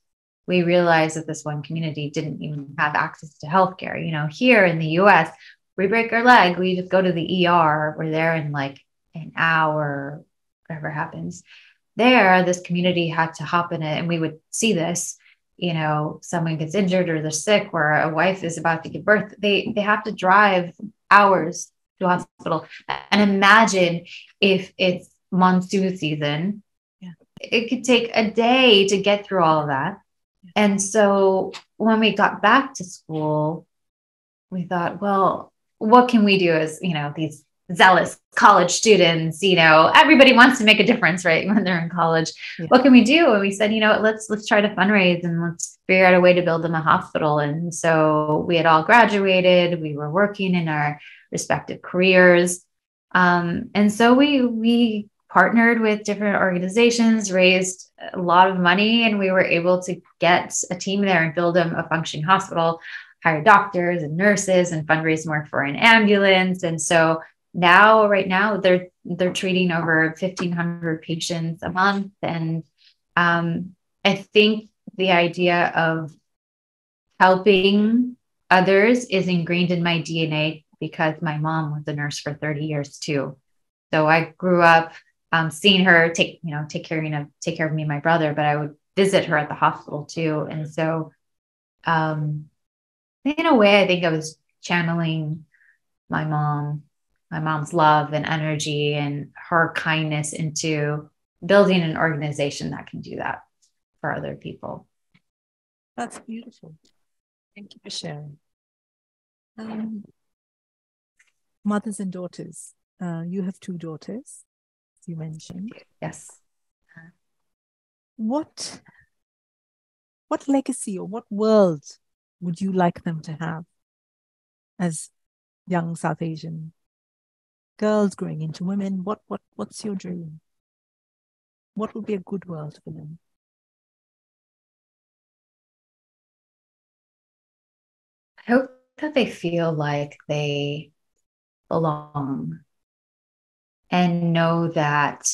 we realized that this one community didn't even have access to healthcare. You know, here in the US, we break our leg, we just go to the ER. We're there in like an hour, whatever happens. There, this community had to hop in it, and we would see this. You know, someone gets injured or they're sick, or a wife is about to give birth. They have to drive hours to a hospital. And imagine if it's monsoon season, it could take a day to get through all of that. And so when we got back to school, we thought, well, what can we do as, you know, these zealous college students? You know, everybody wants to make a difference, right? When they're in college, what can we do? And we said, you know, let's try to fundraise and let's figure out a way to build them a hospital. And so we had all graduated, we were working in our respective careers. And so we partnered with different organizations, raised a lot of money, and we were able to get a team there and build them a functioning hospital, hire doctors and nurses, and fundraise more for an ambulance. And so right now they're treating over 1,500 patients a month. And I think the idea of helping others is ingrained in my DNA because my mom was a nurse for 30 years too. So I grew up seeing her take care of me and my brother, but I would visit her at the hospital too. And so in a way, I think I was channeling my mom's love and energy and her kindness into building an organization that can do that for other people. That's beautiful. Thank you for sharing. Mothers and daughters. You have 2 daughters, as you mentioned. Yes. What legacy or what world would you like them to have as young South Asian girls growing into women? What's your dream? What would be a good world for them? I hope that they feel like they belong and know that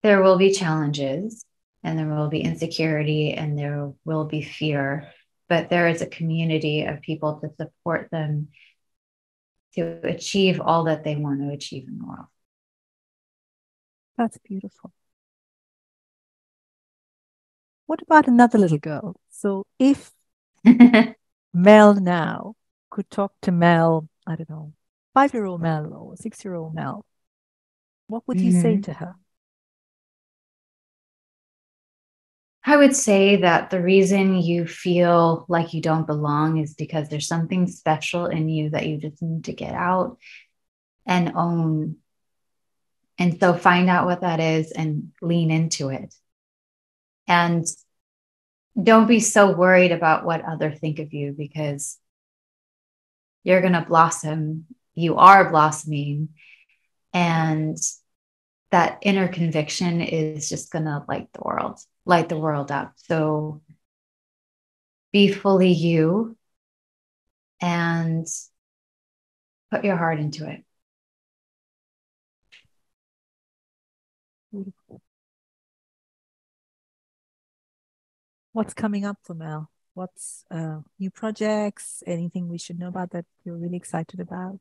there will be challenges and there will be insecurity and there will be fear, but there is a community of people to support them to achieve all that they want to achieve in the world. That's beautiful. What about another little girl? So if Mel now could talk to Mel, I don't know, 5-year-old Mel or 6-year-old Mel, what would you say to her? I would say that the reason you feel like you don't belong is because there's something special in you that you just need to get out and own. And so find out what that is and lean into it. And don't be so worried about what others think of you, because you're going to blossom. You are blossoming. And that inner conviction is just going to light the world up. So be fully you and put your heart into it. Beautiful. What's coming up for Mel? What's new projects? Anything we should know about that you're really excited about?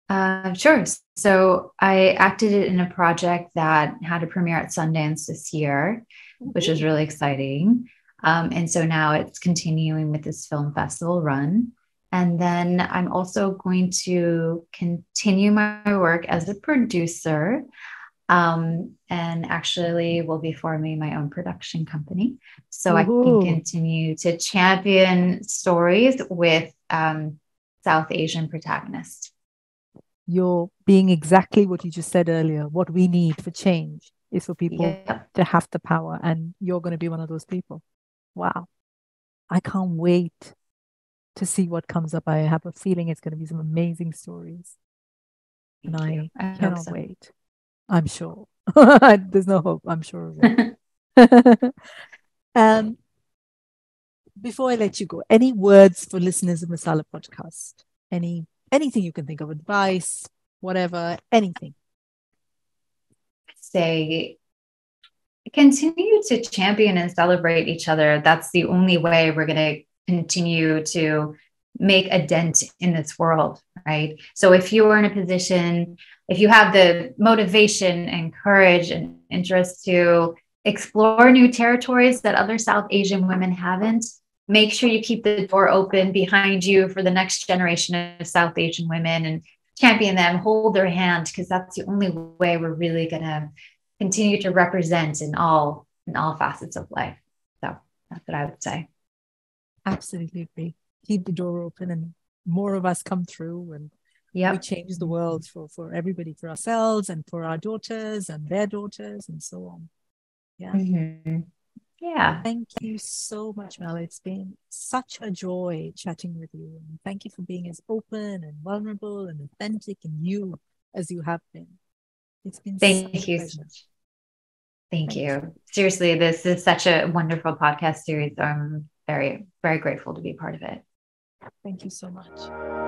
Sure. So I acted in a project that had a premiere at Sundance this year, which was really exciting. And so now it's continuing with this film festival run. And then I'm also going to continue my work as a producer, and actually will be forming my own production company. So I can Ooh. continue to champion stories with South Asian protagonists. You're being exactly what you just said earlier. What we need for change is for people Yep. to have the power, and you're going to be one of those people. Wow. I can't wait to see what comes up. I have a feeling it's going to be some amazing stories, and Thank you. I I hope cannot so. wait. I'm sure. There's no hope. I'm sure of it. um, before I let you go, any words for listeners of Masala podcast? Anything you can think of, advice, whatever, anything. Say, continue to champion and celebrate each other. That's the only way we're going to continue to make a dent in this world, right? So if you are in a position, if you have the motivation and courage and interest to explore new territories that other South Asian women haven't, make sure you keep the door open behind you for the next generation of South Asian women and champion them, hold their hand, because that's the only way we're really going to continue to represent in all facets of life. So that's what I would say. Absolutely agree. Keep the door open and more of us come through and we Yep. change the world for everybody, for ourselves and for our daughters and their daughters and so on. Yeah. Mm-hmm. Yeah. Thank you so much, Mel. It's been such a joy chatting with you. And thank you for being as open and vulnerable and authentic and you as you have been. It's been such Thank a you so pleasure. much. Thank Thank you. you. Seriously, this is such a wonderful podcast series. I'm very, very grateful to be part of it. Thank you so much.